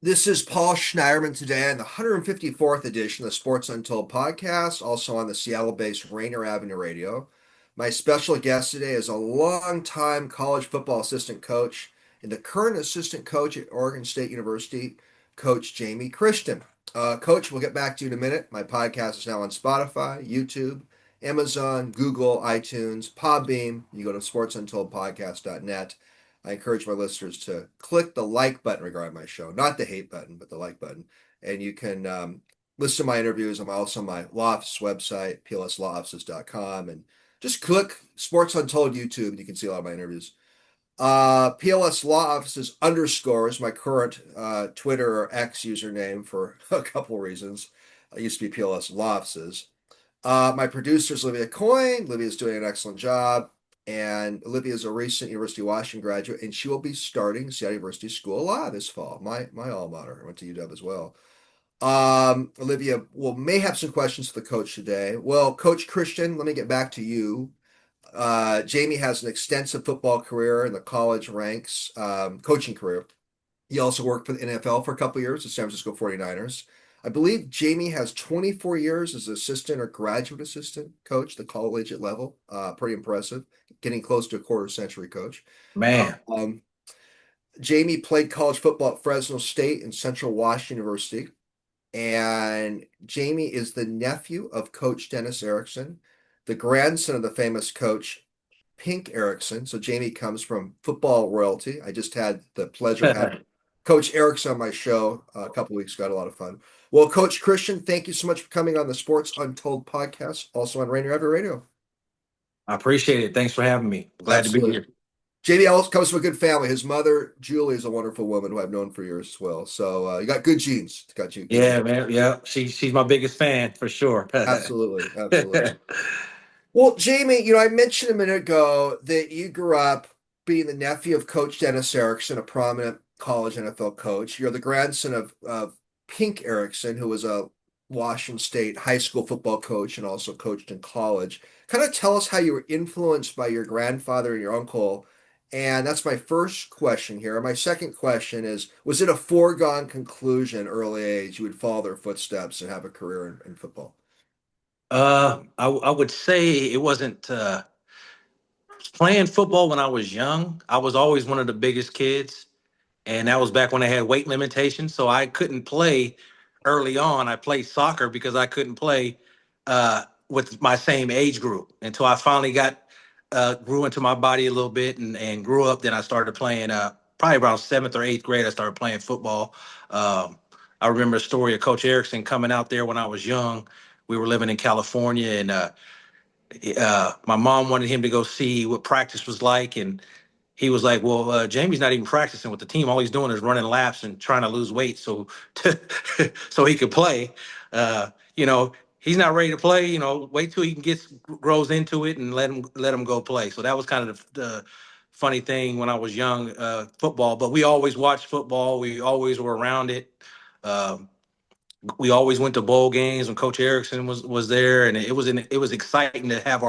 This is Paul Schneiderman today on the 154th edition of the Sports Untold podcast, also on the Seattle-based Rainier Avenue Radio. My special guest today is a longtime college football assistant coach and the current assistant coach at Oregon State University, Coach Jamie Christian. Coach, we'll get back to you in a minute. My podcast is now on Spotify, YouTube, Amazon, Google, iTunes, Podbean. You go to sportsuntoldpodcast.net. I encourage my listeners to click the like button regarding my show, not the hate button, but the like button. And you can listen to my interviews. I'm also on my law office website, plslawoffices.com. And just click Sports Untold YouTube, and you can see a lot of my interviews. PLS Law Offices underscore is my current Twitter or X username for a couple of reasons. I used to be PLS Law Offices. My producer is Olivia Coyne. Olivia is doing an excellent job. And Olivia is a recent University of Washington graduate, and she will be starting Seattle University School of Law this fall. My alma mater. I went to UW as well. Olivia may have some questions for the coach today. Well, Coach Christian, let me get back to you. Jamie has an extensive football career in the college ranks, coaching career. He also worked for the NFL for a couple of years, the San Francisco 49ers. I believe Jamie has 24 years as assistant or graduate assistant coach, the collegiate level. Pretty impressive, getting close to a quarter century coach. Man, Um, Jamie played college football at Fresno State and Central Washington University. And Jamie is the nephew of Coach Dennis Erickson, the grandson of the famous coach Pink Erickson. So Jamie comes from football royalty. I just had the pleasure of having Coach Erickson on my show a couple weeks ago. Had a lot of fun. Well, Coach Christian, thank you so much for coming on the Sports Untold podcast, also on Rainier Avenue Radio. I appreciate it. Thanks for having me. Glad to be Absolutely. here. JD also comes from a good family. His mother, Julie, is a wonderful woman who I've known for years as well. So you got good genes. Got you good genes. Yeah, man. Yeah, she's my biggest fan for sure. Absolutely. Absolutely. Well, Jamie, I mentioned a minute ago that you grew up being the nephew of Coach Dennis Erickson, a prominent college NFL coach. You're the grandson of Pink Erickson, who was a Washington State high school football coach and also coached in college. Kind of tell us how you were influenced by your grandfather and your uncle. And that's my first question here. My second question is, was it a foregone conclusion early age you would follow their footsteps and have a career in football? I would say it wasn't playing football when I was young. I was always one of the biggest kids, and that was back when they had weight limitations. So I couldn't play early on. I played soccer because I couldn't play with my same age group until I finally got grew into my body a little bit and grew up. Then I started playing probably around seventh or eighth grade. I started playing football. Um, I remember a story of Coach Erickson coming out there when I was young. We were living in California, and my mom wanted him to go see what practice was like, and he was like, "Well, Jamie's not even practicing with the team. All he's doing is running laps and trying to lose weight, so so he could play. You know, he's not ready to play. You know, wait till he can grows into it and let him go play." So that was kind of the funny thing when I was young, football. But we always watched football. We always were around it. Um, we always went to bowl games when Coach Erickson was there, and it was exciting to have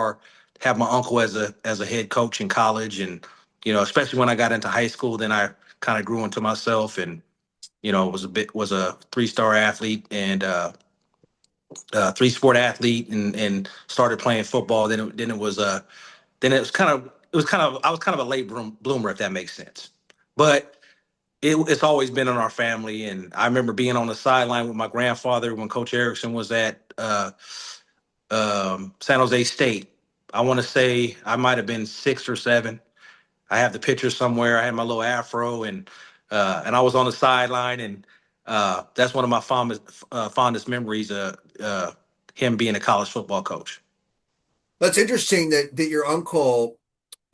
my uncle as a head coach in college, and especially when I got into high school, then I kind of grew into myself, and was a 3-star athlete and three sport athlete, and started playing football. Then it was kind of I was kind of a late bloomer, if that makes sense, but it's always been in our family. And I remember being on the sideline with my grandfather when Coach Erickson was at San Jose State. I want to say I might have been 6 or 7. I have the picture somewhere. I had my little afro, and I was on the sideline, and that's one of my fondest memories. Him being a college football coach. That's interesting that your uncle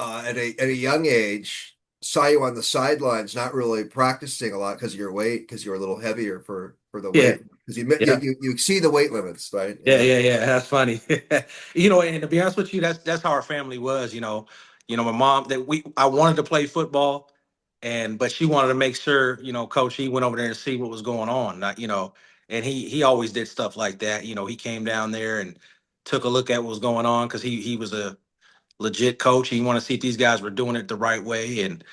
at a young age saw you on the sidelines, not really practicing a lot because of your weight, because you're a little heavier for the Yeah, weight, because you, yeah. you you exceed the weight limits, right? Yeah, Yeah. yeah, yeah. That's funny. And to be honest with you, that's how our family was. My mom I wanted to play football, but she wanted to make sure, Coach, he went over there to see what was going on. Not, and he always did stuff like that. He came down there and took a look at what was going on because he was a legit coach. He wanted to see if these guys were doing it the right way, and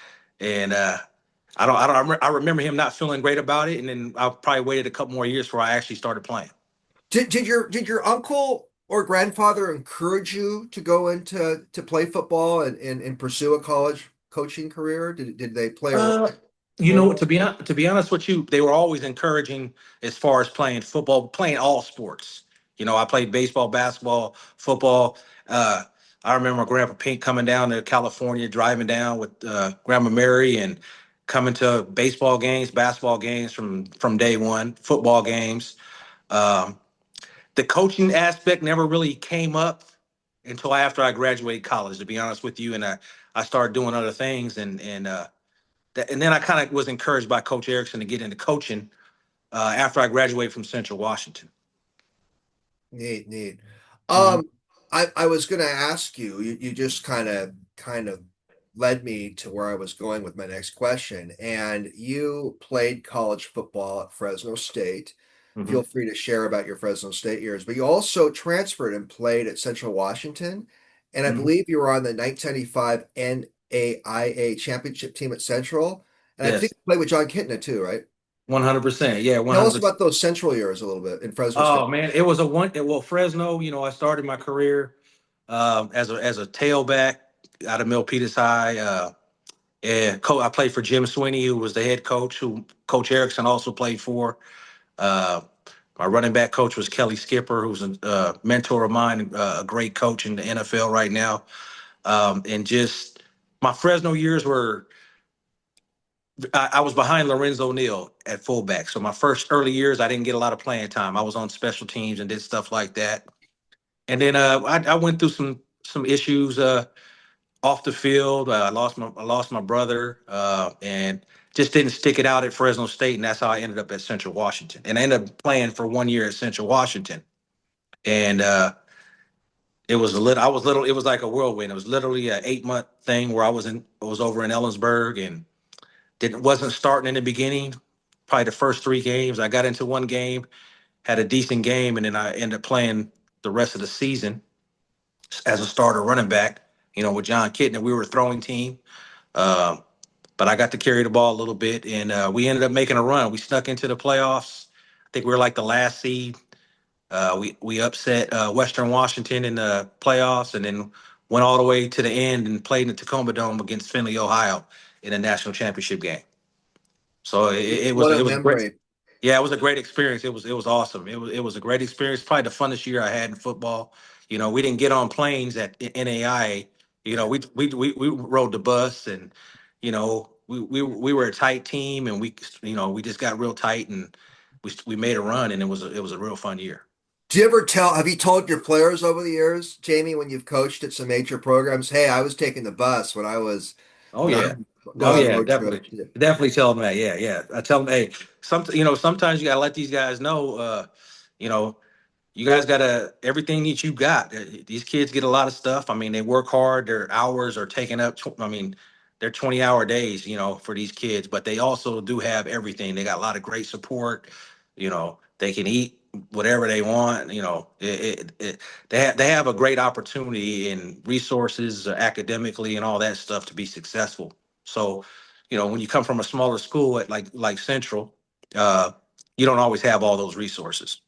I remember him not feeling great about it, and then I probably waited a couple more years before I actually started playing. Did your uncle or grandfather encourage you to go into to play football and pursue a college coaching career? Did they play a Uh, role? to be honest with you, they were always encouraging as far as playing football, playing all sports. I played baseball, basketball, football. Uh, I remember Grandpa Pink coming down to California, driving down with Grandma Mary, and coming to baseball games, basketball games from day one, football games. Um, the coaching aspect never really came up until after I graduated college, to be honest with you, and I started doing other things, and then I kind of was encouraged by Coach Erickson to get into coaching after I graduated from Central Washington. Neat, neat. Hmm. Um, I was going to ask you. You just kind of led me to where I was going with my next question. And you played college football at Fresno State. Hmm. Feel free to share about your Fresno State years, but you also transferred and played at Central Washington. And I Hmm. believe you were on the 1995 NAIA championship team at Central. And I think Yes, you played with John Kitna too, right? 100%. Yeah, Tell us 100%. about those Central years a little bit in Fresno State. Oh man, it was a one. Well, Fresno. I started my career as a tailback out of Milpitas High. And I played for Jim Sweeney, who was the head coach, who Coach Erickson also played for. Uh, my running back coach was Kelly Skipper, who's a mentor of mine, a great coach in the NFL right now. And just my Fresno years were, I was behind Lorenzo Neal at fullback. So my first early years, I didn't get a lot of playing time. I was on special teams and did stuff like that. And then I went through some issues off the field. I lost my brother, and just didn't stick it out at Fresno State, and that's how I ended up at Central Washington. And I ended up playing for 1 year at Central Washington, and it was a little. I was little. It was like a whirlwind. It was literally an 8 month thing where I was over in Ellensburg and didn't wasn't starting in the beginning. Probably the first three games, I got into one game, had a decent game, and then I ended up playing the rest of the season as a starter running back. With John Kitna, we were a throwing team. Uh, but I got to carry the ball a little bit, and we ended up making a run. We snuck into the playoffs. I think we were like the last seed. We upset Western Washington in the playoffs, and then went all the way to the end and played in the Tacoma Dome against Findlay, Ohio, in a national championship game. So What a it was great. memory. Yeah, it was a great experience. It was awesome. It was a great experience. Probably the funnest year I had in football. We didn't get on planes at NAIA. We rode the bus, and we were a tight team, and we just got real tight, and we made a run, and it was a real fun year. Have you told your players over the years, Jamie, when you've coached at some major programs, hey, I was taking the bus Oh when I yeah. would Oh go on yeah, road trips. definitely. Definitely tell them that. Yeah, yeah. I tell them, hey, sometimes you gotta let these guys know, you know, you guys gotta everything that you got. These kids get a lot of stuff. I mean, they work hard. Their hours are taken up. I mean, they're 20-hour days, for these kids, but they also do have everything. They got a lot of great support. They can eat whatever they want. They have a great opportunity and resources academically and all that stuff to be successful. So, when you come from a smaller school at like Central, uh, you don't always have all those resources.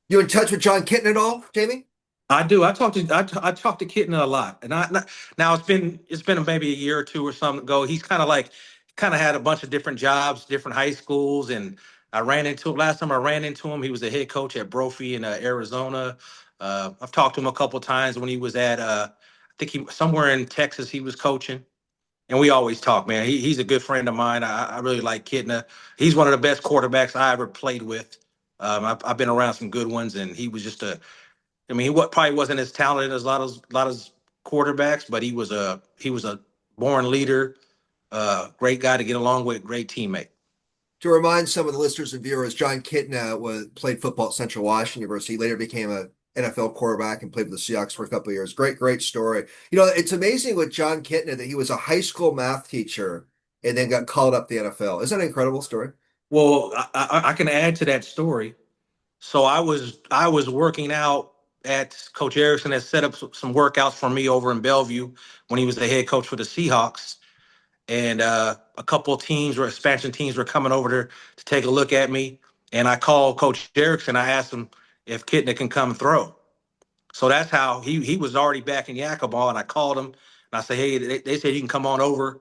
You in touch with John Kitten at all, Jamie? I do. I talk to Kitten a lot, and now it's been maybe a year or two or something ago. He's kind of had a bunch of different jobs, different high schools, and I ran into him last time. I ran into him. He was the head coach at Brophy in Arizona. I've talked to him a couple times when he was at I think he somewhere in Texas he was coaching, and we always talk. Man, he's a good friend of mine. I really like Kitten. He's one of the best quarterbacks I ever played with. I've been around some good ones, and he was just a I mean, probably wasn't as talented as a lot of quarterbacks, but he was a born leader, great guy to get along with, great teammate. To remind some of the listeners and viewers, John Kitten played football at Central Washington University. He later became a NFL quarterback and played for the Seahawks for a couple of years. Great, great story. It's amazing with John Kitten that he was a high school math teacher and then got called up the NFL. Isn't that an incredible story? Well, I can add to that story. So I was working out at Coach Erickson had set up some workouts for me over in Bellevue when he was the head coach for the Seahawks. And a couple of teams or expansion teams were coming over there to take a look at me, and I called Coach Erickson. I asked him if Kitna can come throw. So that's how he was already back in Yakima, and I called him and I said, hey, they said you can come on over,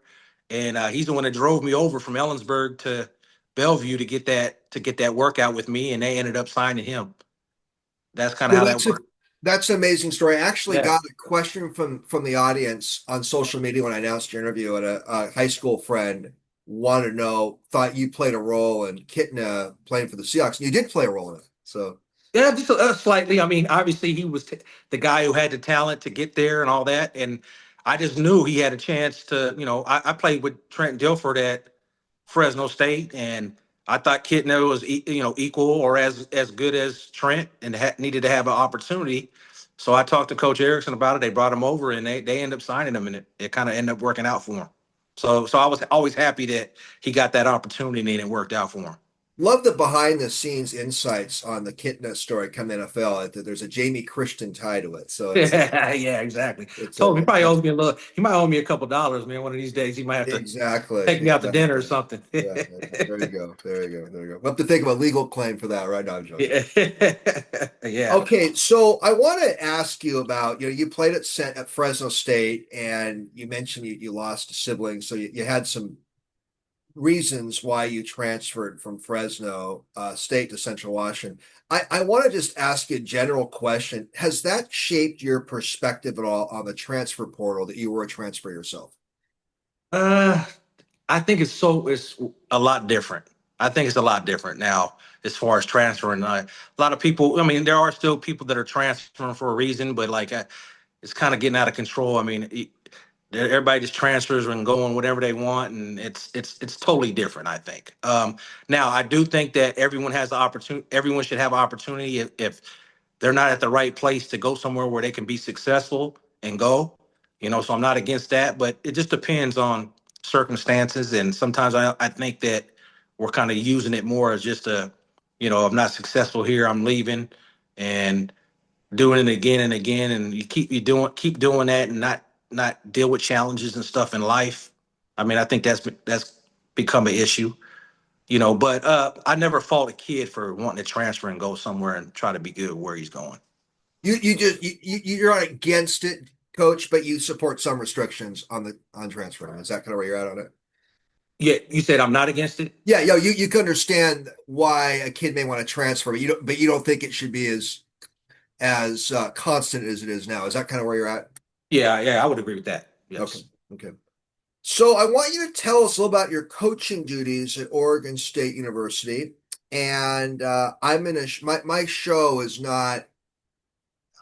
and he's the one that drove me over from Ellensburg to Bellevue to get that workout with me, and they ended up signing him. That's kind of Well, how that worked. that's an amazing story. I actually Yeah. got a question from the audience on social media when I announced your interview, and a high school friend wanted to know, thought you played a role in Kitna playing for the Seahawks, and you did play a role in it. So Yeah, just slightly. I mean, obviously, he was the guy who had the talent to get there and all that. And I just knew he had a chance to, I played with Trent Dilford at Fresno State, and I thought Kitna was, equal or as good as Trent and needed to have an opportunity. So I talked to Coach Erickson about it. They brought him over, and they ended up signing him, and it kind of ended up working out for him. So I was always happy that he got that opportunity and it worked out for him. love the behind the scenes insights on the Kitna story come NFL. There's a Jamie Christian tie to it, so Yeah, yeah, exactly. it's Told him he probably a owes me a little. He might owe me a couple dollars, man. One of these days, he might have to exactly, take me out to dinner or exactly. something. Yeah, there you go. There you go. There you go. We'll have to think of a legal claim for that, right? No, I'm joking. Yeah, yeah. Okay, so I want to ask you about, you played at Fresno State, and you mentioned you lost a sibling, so you had some reasons why you transferred from Fresno State to Central Washington. I want to just ask you a general question. Has that shaped your perspective at all on the transfer portal that you were a transfer yourself? Uh, I think it's a lot different. I think it's a lot different now as far as transferring. A lot of people. I mean, there are still people that are transferring for a reason, but like it's kind of getting out of control. I mean, everybody just transfers and going whatever they want, and it's totally different. I think. Now, I do think that everyone has the opportunity. Everyone should have an opportunity if they're not at the right place to go somewhere where they can be successful and go. So I'm not against that, but it just depends on circumstances. And sometimes I think that we're kind of using it more as just I'm not successful here, I'm leaving, and doing it again and again, and keep doing that, and not deal with challenges and stuff in life. I mean, I think that's become an issue. But I never fault a kid for wanting to transfer and go somewhere and try to be good where he's going. You're not against it, coach, but you support some restrictions on transferring. Is that kind of where you're at on it? Yeah, you said I'm not against it. Yeah, you can understand why a kid may want to transfer, but you don't think it should be as constant as it is now. Is that kind of where you're at? Yeah, yeah, I would agree with that. Okay, Yes. okay. So I want you to tell us a little about your coaching duties at Oregon State University. And I'm in my show is not.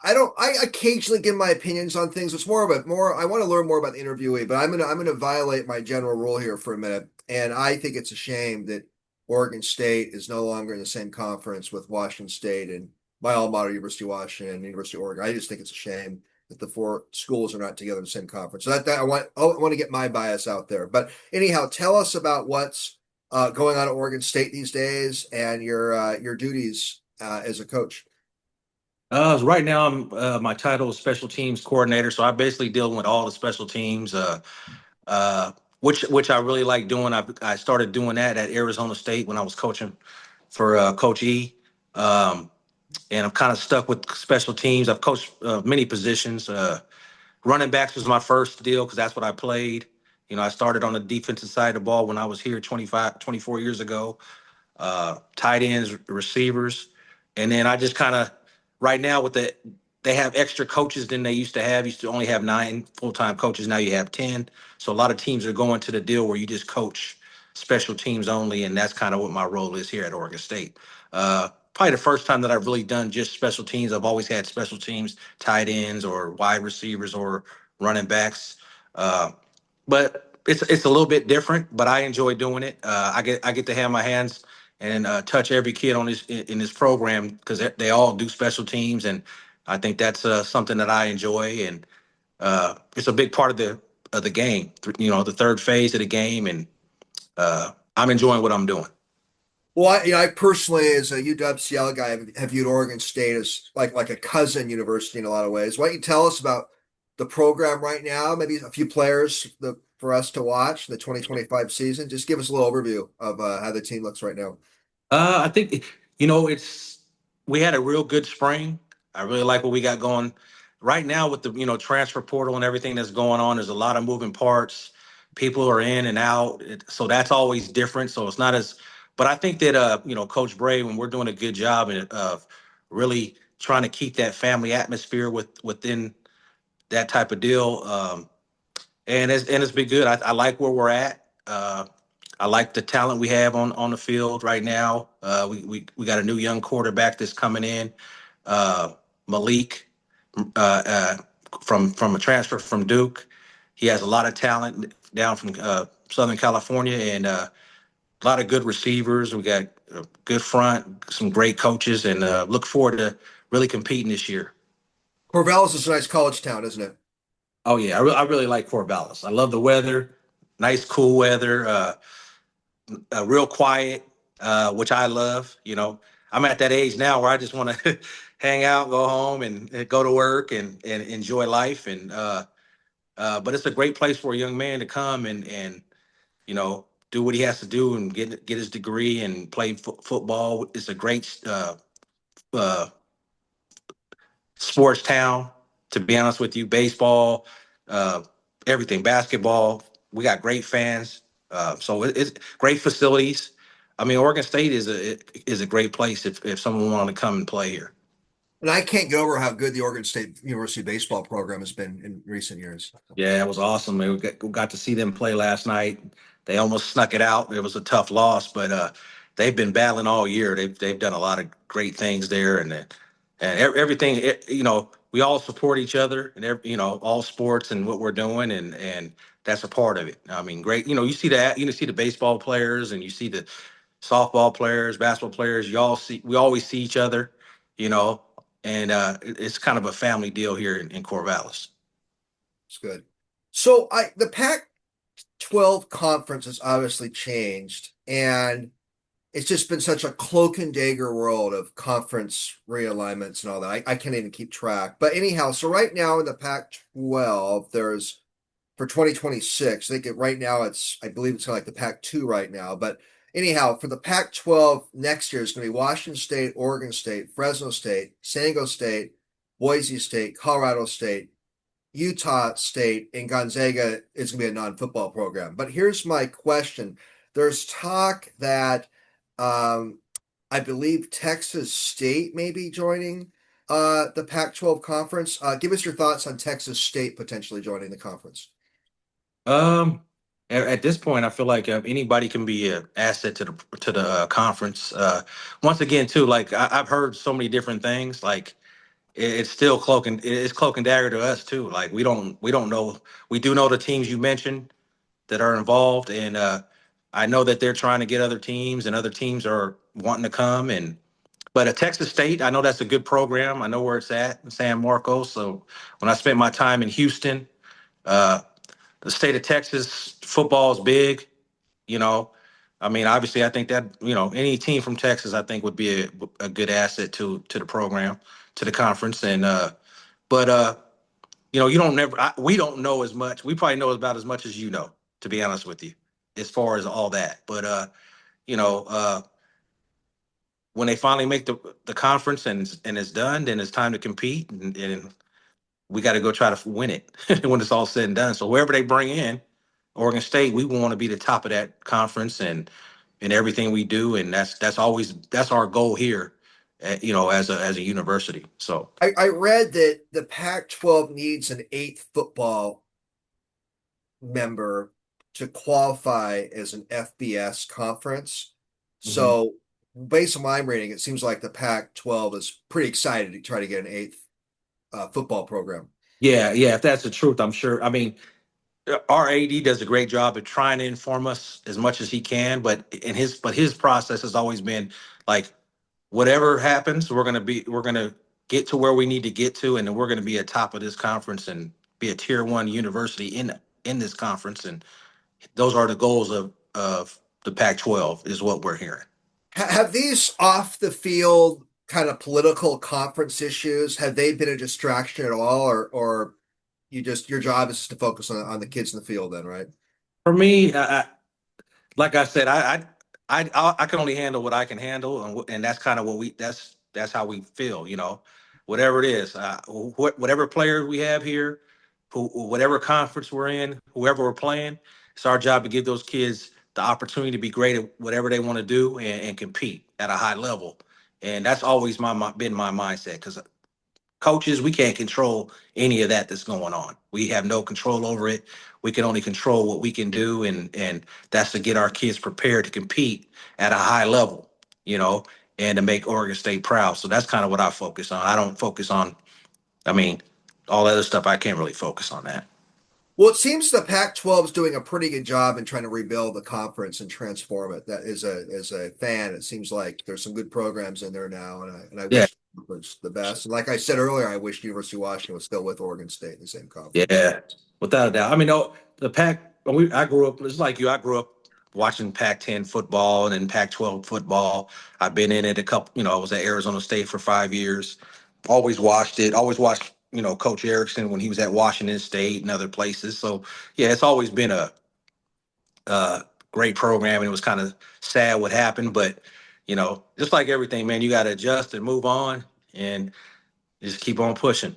I occasionally give my opinions on things. It's more I want to learn more about the interviewee, but I'm gonna violate my general rule here for a minute. And I think it's a shame that Oregon State is no longer in the same conference with Washington State and my alma mater, University of Washington and University of Oregon. I just think it's a shame that the four schools are not together in the same conference. So I want to get my bias out there. But anyhow, tell us about what's going on at Oregon State these days and your duties as a coach. Right now, my title is special teams coordinator, so I basically deal with all the special teams, uh, which I really like doing. I started doing that at Arizona State when I was coaching for Coach E, and I'm kind of stuck with special teams. I've coached many positions. Running backs was my first deal because that's what I played. I started on the defensive side of the ball when I was here 24 years ago. Tight ends, receivers, and then I just kind of right now they have extra coaches than they used to have. Used to only have 9 full-time coaches. Now you have 10. So a lot of teams are going to the deal where you just coach special teams only, and that's kind of what my role is here at Oregon State. Probably the first time that I've really done just special teams. I've always had special teams, tight ends or wide receivers or running backs. Uh, but it's a little bit different, but I enjoy doing it. I get to have my hands and touch every kid on this in this program because they all do special teams, and I think that's something that I enjoy, and it's a big part of the game. The third phase of the game, and I'm enjoying what I'm doing. Well, I personally, as a UW-Seattle guy, have viewed Oregon State as like a cousin university in a lot of ways. Why don't you tell us about the program right now? Maybe a few players, the for us to watch the 2025 season? Just give us a little overview of how the team looks right now. I think it's we had a real good spring. I really like what we got going right now with the transfer portal and everything that's going on. There's a lot of moving parts. People are in and out, so that's always different. So it's not as, but I think that Coach Bray, when we're doing a good job of really trying to keep that family atmosphere within that type of deal. And it's been good. I like where we're at. I like the talent we have on the field right now. We got a new young quarterback that's coming in, uh, Malik, uh, uh, from a transfer from Duke. He has a lot of talent down from Southern California, and a lot of good receivers. We got a good front, some great coaches, and look forward to really competing this year. Corvallis is a nice college town, isn't it? Oh yeah, I really like Corvallis. I love the weather, nice cool weather, real quiet, which I love. I'm at that age now where I just want to hang out, go home, and go to work and enjoy life. But it's a great place for a young man to come and do what he has to do and get his degree and play football. It's a great uh, sports town, to be honest with you. Baseball, uh, everything, basketball. We got great fans, so it's great facilities. I mean, Oregon State is a great place if someone wanted to come and play here. And I can't get over how good the Oregon State University baseball program has been in recent years. Yeah, it was awesome. Man. We got to see them play last night. They almost snuck it out. It was a tough loss, but they've been battling all year. They've done a lot of great things there, and everything. We all support each other and all sports and what we're doing, and that's a part of it. I mean, great. You see that. You see the baseball players, and you see the softball players, basketball players. We always see each other. You know, and it's kind of a family deal here in Corvallis. It's good. So the Pac-12 conference has obviously changed, and it's just been such a cloak and dagger world of conference realignments and all that. I can't even keep track. But anyhow, so right now in the Pac-12, there's for 2026. I think right now I believe it's kind of like the Pac-2 right now. But anyhow, for the Pac-12 next year is going to be Washington State, Oregon State, Fresno State, San Diego State, Boise State, Colorado State, Utah State, and Gonzaga is going to be a non-football program. But here's my question. There's talk that um, I believe Texas State may be joining the Pac-12 conference. Give us your thoughts on Texas State potentially joining the conference. Um, at this point, I feel like anybody can be an asset to the conference. Once again, too, like I've heard so many different things. Like it's still it's cloak and dagger to us too. Like we don't know. We do know the teams you mentioned that are involved, and I know that they're trying to get other teams, and other teams are wanting to come. But at Texas State, I know that's a good program. I know where it's at in San Marcos. So when I spent my time in Houston. Uh, the state of Texas football is big. You know, I mean, obviously, I think that any team from Texas, I think, would be a good asset to the program, to the conference. But you don't never. We don't know as much. We probably know about as much as you know, to be honest with you, as far as all that. But you know, uh, when they finally make the conference and it's done, then it's time to compete, and we got to go try to win it when it's all said and done. So whoever they bring in, Oregon State, we want to be the top of that conference and in everything we do, and that's our goal here, as a university. So I read that the Pac-12 needs an eighth football member to qualify as an FBS conference. mhm. So, based on my rating, it seems like the Pac-12 is pretty excited to try to get an eighth football program. Yeah, yeah. If that's the truth, I'm sure. I mean, our AD does a great job of trying to inform us as much as he can, but his process has always been like whatever happens, we're gonna get to where we need to get to, and then we're gonna be at top of this conference and be a tier one university in this conference, and those are the goals of the Pac-12 is what we're hearing. Have these off the field kind of political conference issues have they been a distraction at all, or your job is just to focus on the kids in the field then, right? For me, like I said, I can only handle what I can handle, and that's kind of what that's how we feel, whatever it is, whatever player we have here, whatever conference we're in, whoever we're playing, it's our job to give those kids the opportunity to be great at whatever they want to do and compete at a high level, and that's always been my mindset because coaches, we can't control any of that that's going on. We have no control over it. We can only control what we can do, and that's to get our kids prepared to compete at a high level, you know, and to make Oregon State proud. So that's kind of what I focus on. I don't focus on, I mean, all that other stuff. I can't really focus on that. Well, it seems the Pac-12 is doing a pretty good job in trying to rebuild the conference and transform it. That is as a fan, it seems like there's some good programs in there now, and I Yeah, wish it was the best. And like I said earlier, I wish University of Washington was still with Oregon State in the same conference. yeah, without a doubt. I mean, the Pac. I grew up. It's like you. I grew up watching Pac-10 football and then Pac-12 football. I've been in it a couple. I was at Arizona State for 5 years. Always watched it. Always watched. Coach Erickson when he was at Washington State and other places. So yeah, it's always been a great program. And it was kind of sad what happened, but just like everything, man, you got to adjust and move on and just keep on pushing.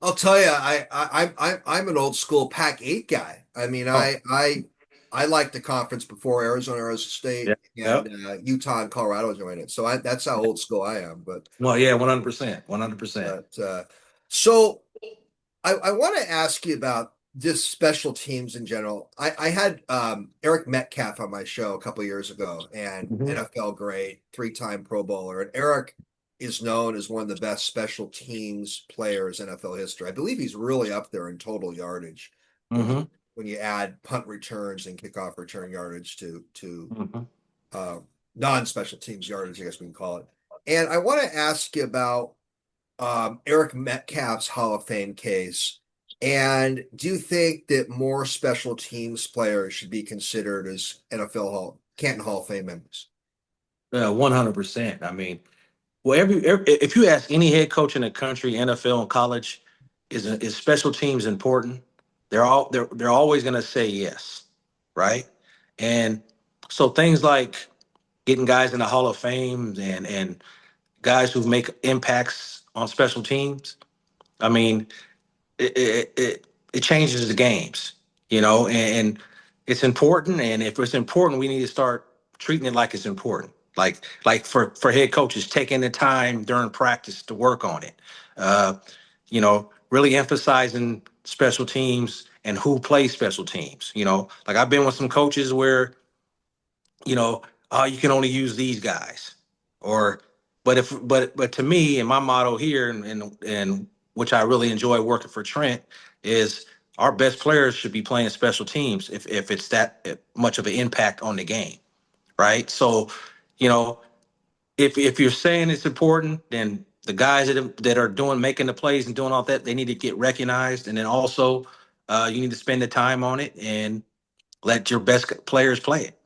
I'll tell you, I'm an old school Pac-8 guy. I mean, Oh, I liked the conference before Arizona yeah, State yeah. and Utah and Colorado joined it. So that's how old school I am. Well, yeah, 100%, 100%. But so I want to ask you about just special teams in general. I had Eric Metcalf on my show a couple years ago, and Hmm. NFL great, three-time Pro Bowler. And Eric is known as one of the best special teams players in NFL history. I believe he's really up there in total yardage when you Hmm. when you add punt returns and kickoff return yardage to Hmm. uh, non-special teams yardage, I guess we can call it. And I want to ask you about Eric Metcalf's Hall of Fame case. And do you think that more special teams players should be considered as Canton Hall of Fame members? 100%. I mean, well, if you ask any head coach in the country, NFL and college, is special teams important? They're always going to say yes, right? And so things like getting guys in the Hall of Fame and guys who make impacts on special teams. I mean, it changes the games, and it's important. And if it's important, we need to start treating it like it's important. Like for head coaches, taking the time during practice to work on it. Really emphasizing special teams and who plays special teams. Like I've been with some coaches where you can only use these guys, or but to me and my motto here and which I really enjoy working for Trent is our best players should be playing special teams if it's that much of an impact on the game, right? So, you know, if you're saying it's important, then the guys that are doing making the plays and doing all that, they need to get recognized, and then also you need to spend the time on it and let your best players play it,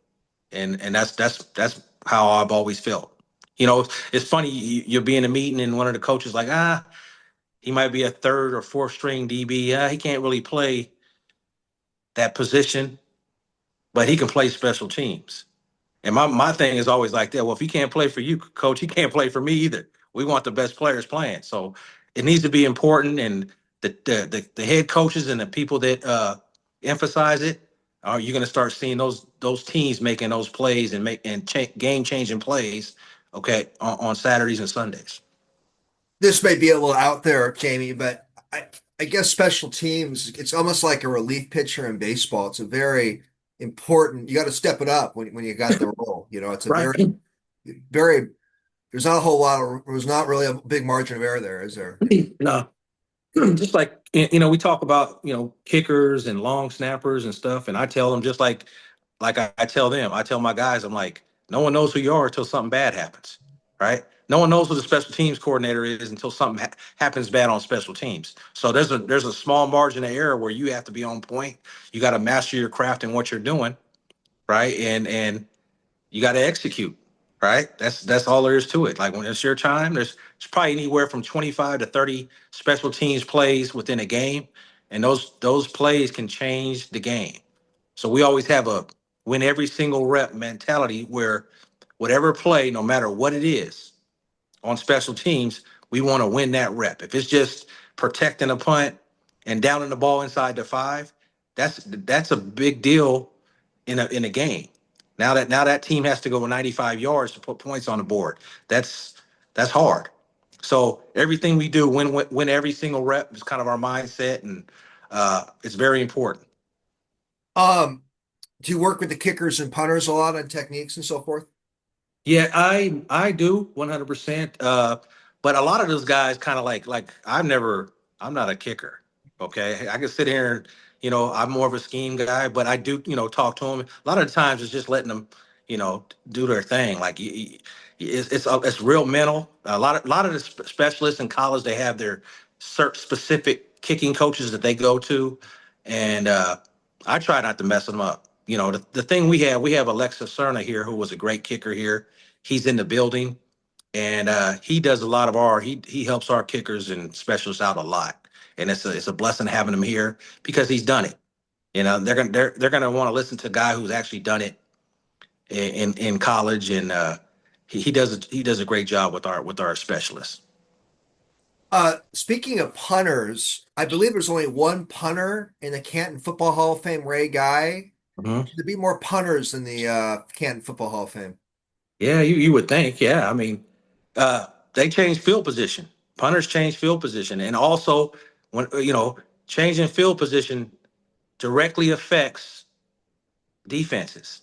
and that's how I've always felt. It's funny you'll be in a meeting and one of the coaches like, he might be a third or fourth string DB. He can't really play that position, but he can play special teams. And my thing is always like that. Well, if he can't play for you, coach, he can't play for me either. We want the best players playing. So it needs to be important. And the head coaches and the people that emphasize it, are you going to start seeing those teams making those plays and game changing plays, okay, on Saturdays and Sundays. This may be a little out there, Jamie, but I guess special teams, it's almost like a relief pitcher in baseball. It's a very important, you got to step it up when you got the role. It's a Right. very, there's not really a big margin of error there, is there? No, just like we talk about kickers and long snappers and stuff, and I tell them just like I tell them, I tell my guys, I'm like, no one knows who you are until something bad happens, right? No one knows who the special teams coordinator is until something happens bad on special teams. So there's a small margin of error where you have to be on point. You got to master your craft and what you're doing, right? And you got to execute, right? That's all there is to it. Like when it's your time, there's probably anywhere from 25 to 30 special teams plays within a game, and those plays can change the game. So we always have a win every single rep mentality where whatever play, no matter what it is on special teams, we want to win that rep. If it's just protecting a punt and downing the ball inside the five, that's a big deal in a game. Now that team has to go 95 yards to put points on the board. That's that's hard. So everything we do, win every single rep is kind of our mindset, and it's very important. Um, do you work with the kickers and punters a lot on techniques and so forth? Yeah, I do 100%. But a lot of those guys kind of like I'm not a kicker. Okay, I can sit here and I'm more of a scheme guy, but I do talk to them. A lot of the times it's just letting them do their thing. Like it's real mental. A lot of the specialists in college, they have their specific kicking coaches that they go to, and I try not to mess them up. The thing we have Alexa Cerna here, who was a great kicker here. He's in the building, and he does a lot of he helps our kickers and specialists out a lot, and it's a blessing having him here because he's done it. They're gonna want to listen to a guy who's actually done it in college, and he does a great job with our specialists. Speaking of punters, I believe there's only one punter in the Canton Football Hall of Fame, Ray Guy. Mhm. Should there be more punters in the Canton Football Hall of Fame? Yeah, you would think. Yeah, I mean, they change field position. Punters change field position, and also when changing field position directly affects defenses.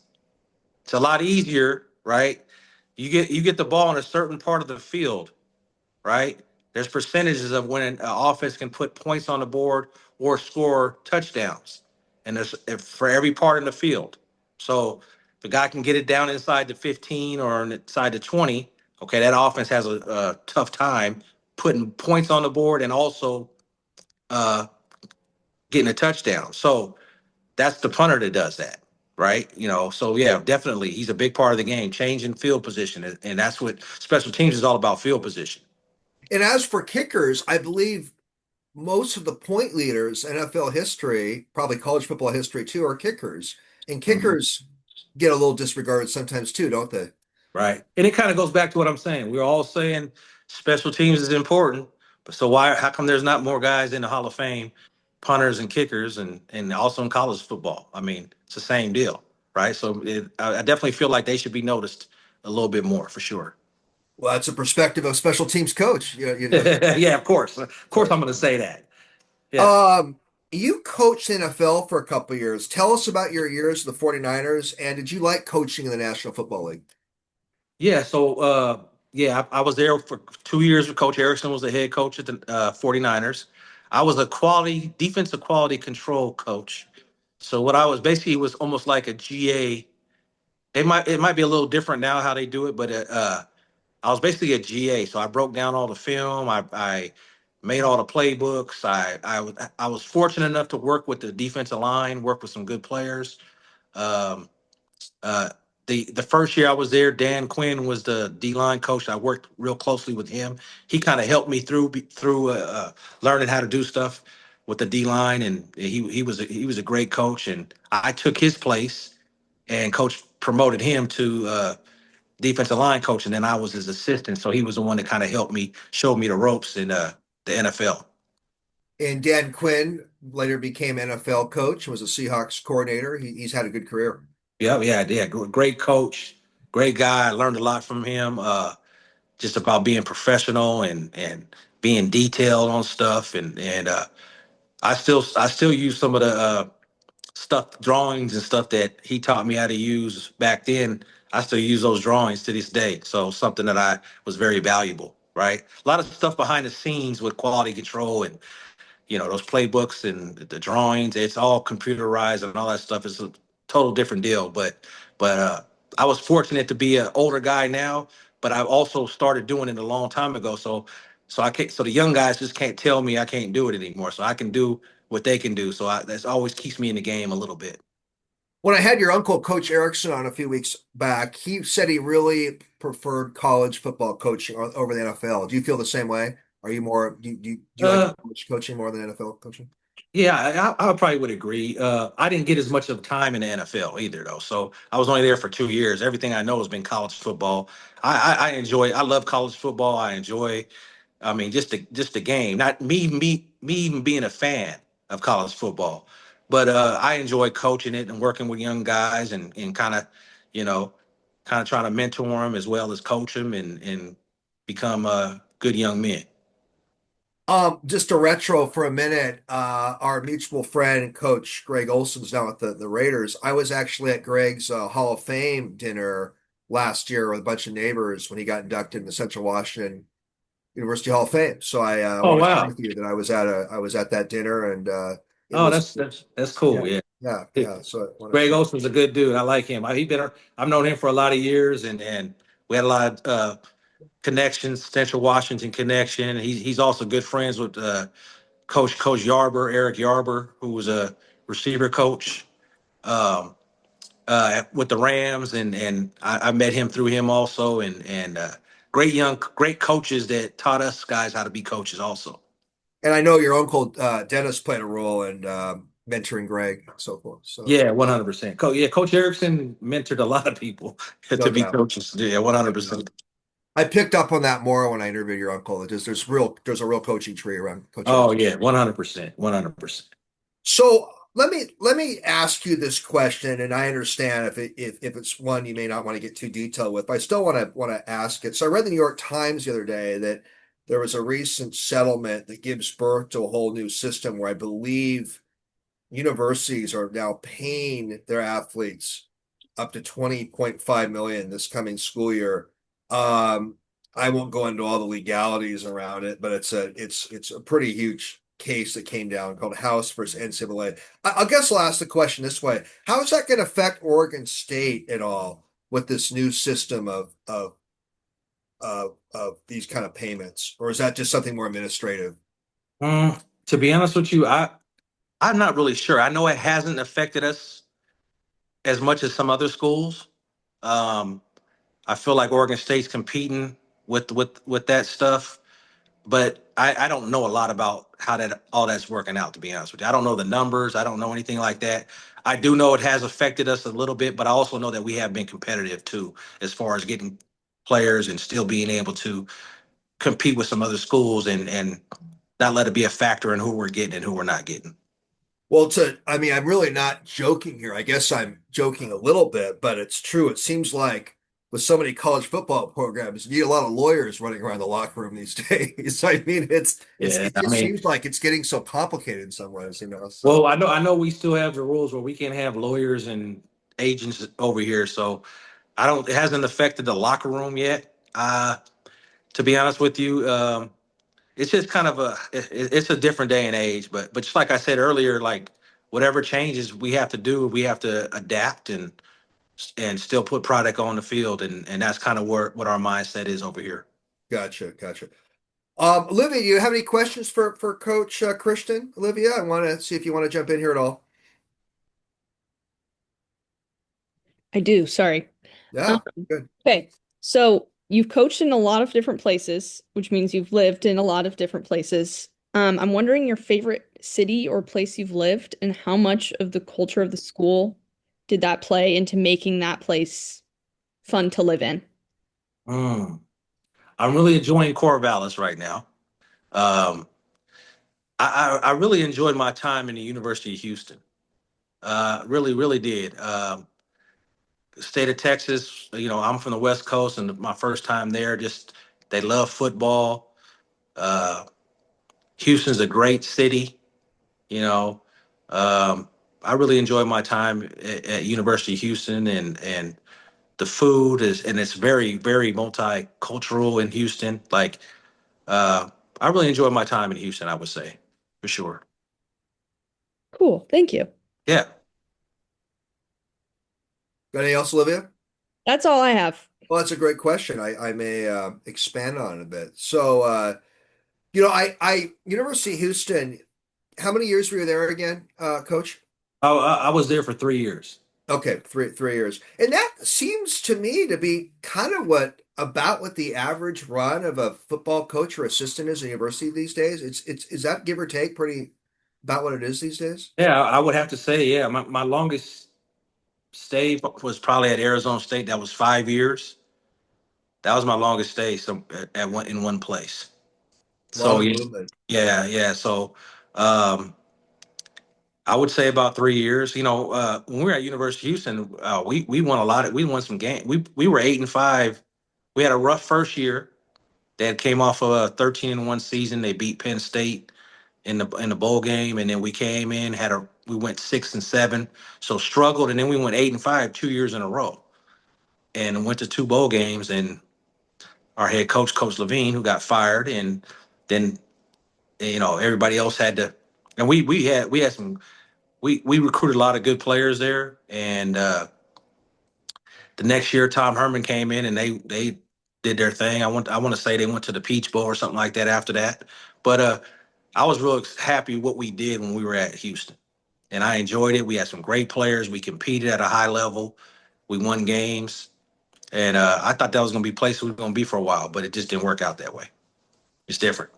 It's a lot easier, right? You get the ball in a certain part of the field, right? There's percentages of when an offense can put points on the board or score touchdowns, and there's for every part in the field. So if a guy can get it down inside the 15 or inside the 20, okay, that offense has a tough time putting points on the board and also uh, getting a touchdown. So that's the punter that does that, right? So yeah, definitely he's a big part of the game, changing field position, and that's what special teams is all about, field position. And as for kickers, I believe most of the point leaders in NFL history, probably college football history too, are kickers. And Mhm. kickers get a little disregarded sometimes too, don't they? Right. And it kind of goes back to what I'm saying. We're all saying special teams is important, but so how come there's not more guys in the Hall of Fame, punters and kickers and also in college football? I mean, it's the same deal, right? So I definitely feel like they should be noticed a little bit more for sure. Well, that's a perspective of special teams coach. Yeah, of course. Of course I'm going to say that. Yeah. Um, you coached NFL for a couple of years. Tell us about your years with the 49ers, and did you like coaching in the National Football League? Yeah, so yeah, I was there for 2 years with Coach Erickson was the head coach at the 49ers. I was a quality defensive quality control coach. So what I was basically was almost like a GA. It might be a little different now how they do it, but I was basically a GA. So I broke down all the film. I made all the playbooks. I was fortunate enough to work with the defensive line, work with some good players. Um, uh, the first year I was there, Dan Quinn was the D line coach. I worked real closely with him. He kind of helped me through learning how to do stuff with the D line, and he was a great coach. And I took his place, and coach promoted him to defensive line coach, and then I was his assistant. So he was the one that kind of helped me, showed me the ropes in the NFL. And Dan Quinn later became NFL coach and was a Seahawks coordinator. He's had a good career. Yeah, yeah, yeah. Great coach, great guy. I learned a lot from him. Just about being professional and being detailed on stuff and I still use some of the stuff drawings and stuff that he taught me how to use back then. I still use those drawings to this day, so something that I was very valuable, right? A lot of stuff behind the scenes with quality control and those playbooks and the drawings, it's all computerized and all that stuff is a total different deal. But I was fortunate to be an older guy now, but I also started doing it a long time ago. So I can't, so the young guys just can't tell me I can't do it anymore, so I can do what they can do. So that's always keeps me in the game a little bit. When I had your uncle, Coach Erickson, on a few weeks back, he said he really preferred college football coaching over the NFL. Do you feel the same way? Are you more, do you like uh college coaching more than NFL coaching? Yeah, I probably would agree. I didn't get as much of time in the NFL either, though. So I was only there for 2 years. Everything I know has been college football. I enjoy. I love college football. I enjoy. I mean, just the game. Not me even being a fan of college football, but I enjoy coaching it and working with young guys and kind of, you know, kind of trying to mentor them as well as coach them and become good young men. Just a retro for a minute. Our mutual friend and coach Greg Olson's now with the Raiders. I was actually at Greg's Hall of Fame dinner last year with a bunch of neighbors when he got inducted in the Central Washington University Hall of Fame. So I Oh want to share wow! with you that I was at that dinner and it Oh, was that's yeah, cool. Yeah. yeah. So I want to Greg share. Olson's a good dude. I like him. I've known him for a lot of years, and we had a lot of connections, Central Washington connection. He's also good friends with Coach Yarber, Eric Yarber, who was a receiver coach um, with the Rams, and I met him through him also, and great coaches that taught us guys how to be coaches also. And I know your uncle Dennis played a role in mentoring Greg and so forth. So Yeah, 100%. Yeah, Coach Erickson mentored a lot of people to no be doubt, coaches. Yeah, no doubt. 100%. I picked up on that more when I interviewed your uncle. There's a real coaching tree around Coach Oh Erickson. yeah, 100%, 100%. So let me ask you this question, and I understand if it's one you may not want to get too detailed with, but I still want to ask it. So I read in the New York Times the other day that there was a recent settlement that gives birth to a whole new system where I believe universities are now paying their athletes up to 20.5 million this coming school year. Um, I won't go into all the legalities around it, but it's a pretty huge case that came down called House versus NCAA. I guess I'll ask the question this way: how is that going to affect Oregon State at all with this new system of these kind of payments, or is that just something more administrative? To be honest with you, I'm not really sure. I know it hasn't affected us as much as some other schools. Um, I feel like Oregon State's competing with that stuff, but I don't know a lot about how that all that's working out. To be honest with you, I don't know the numbers. I don't know anything like that. I do know it has affected us a little bit, but I also know that we have been competitive too, as far as getting players and still being able to compete with some other schools and not let it be a factor in who we're getting and who we're not getting. Well, I mean, I'm really not joking here. I guess I'm joking a little bit, but it's true. It seems like with so many college football programs, you need a lot of lawyers running around the locker room these days. I mean, Yeah, it I just mean, seems like it's getting so complicated in some ways. well, So I know we still have the rules where we can't have lawyers and agents over here, so I don't. It hasn't affected the locker room yet. To be honest with you, it's just kind of it's a different day and age. But just like I said earlier, like whatever changes we have to do, we have to adapt and still put product on the field, and that's kind of what our mindset is over here. gotcha. Olivia, do you have any questions for Coach Christian? Olivia, I want to see if you want to jump in here at all. I do, sorry. Um, Yeah, good. okay. So you've coached in a lot of different places, which means you've lived in a lot of different places. I'm wondering your favorite city or place you've lived and how much of the culture of the school did that play into making that place fun to live in? Mm. I'm really enjoying Corvallis right now. Um, I really enjoyed my time in the University of Houston. Really did. State of Texas, I'm from the West Coast, and my first time there, just they love football. Uh, Houston's a great city. You know, um, I really enjoyed my time at University of Houston, and the food is, and it's very multicultural in Houston. Like, I really enjoyed my time in Houston. I would say for sure. Cool, thank you. Yeah. Got anything else, Olivia? That's all I have. Well, that's a great question. I may expand on it a bit. So, I University of Houston. How many years were you there again, Coach? I was there for 3 years. Okay, three years, and that seems to me to be kind of what the average run of a football coach or assistant is at university these days. It's is that give or take pretty about what it is these days? Yeah, I would have to say, yeah, my longest stay was probably at Arizona State. That was 5 years. That was my longest stay at one in one place. So Long yeah, movement. yeah. So um, I would say about 3 years. When we were at University of Houston, we won a lot. We won some games. We were 8-5. We had a rough first year. That came off of a 13-1 season. They beat Penn State in the bowl game, and then we came in we went 6-7, so struggled, and then we went 8-5 2 years in a row, and went to two bowl games. And our head coach, Coach Levine, who got fired, and then everybody else had to, and we had some we recruited a lot of good players there, and the next year Tom Herman came in and they did their thing. I want to say they went to the Peach Bowl or something like that after that, but I was real happy what we did when we were at Houston, and I enjoyed it. We had some great players. We competed at a high level. We won games, and I thought that was going to be a place we were going to be for a while, but it just didn't work out that way. It's different.